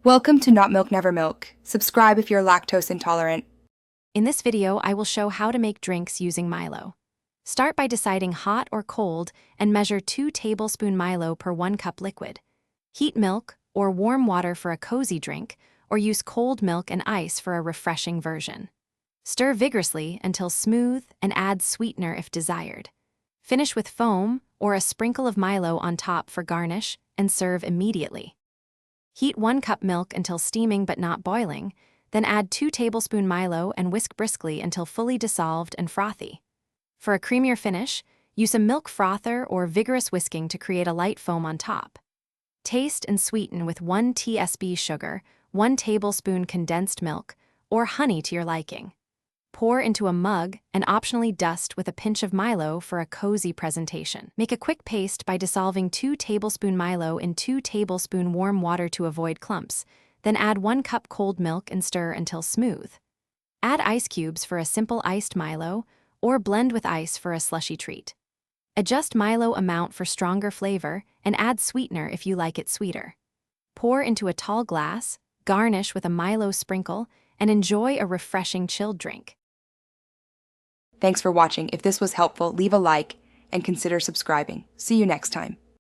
Welcome to Not Milk Never Milk. Subscribe if you're lactose intolerant. In this video, I will show how to make drinks using Milo. Start by deciding hot or cold and measure 2 tablespoons Milo per 1 cup liquid. Heat milk or warm water for a cozy drink, or use cold milk and ice for a refreshing version. Stir vigorously until smooth and add sweetener if desired. Finish with foam or a sprinkle of Milo on top for garnish and serve immediately. Heat 1 cup milk until steaming but not boiling, then add 2 tablespoons Milo and whisk briskly until fully dissolved and frothy. For a creamier finish, use a milk frother or vigorous whisking to create a light foam on top. Taste and sweeten with 1 tsp sugar, 1 tablespoon condensed milk, or honey to your liking. Pour into a mug and optionally dust with a pinch of Milo for a cozy presentation. Make a quick paste by dissolving 2 tablespoons Milo in 2 tablespoons warm water to avoid clumps, then add 1 cup cold milk and stir until smooth. Add ice cubes for a simple iced Milo, or blend with ice for a slushy treat. Adjust Milo amount for stronger flavor and add sweetener if you like it sweeter. Pour into a tall glass, garnish with a Milo sprinkle, and enjoy a refreshing chilled drink. Thanks for watching. If this was helpful, leave a like and consider subscribing. See you next time.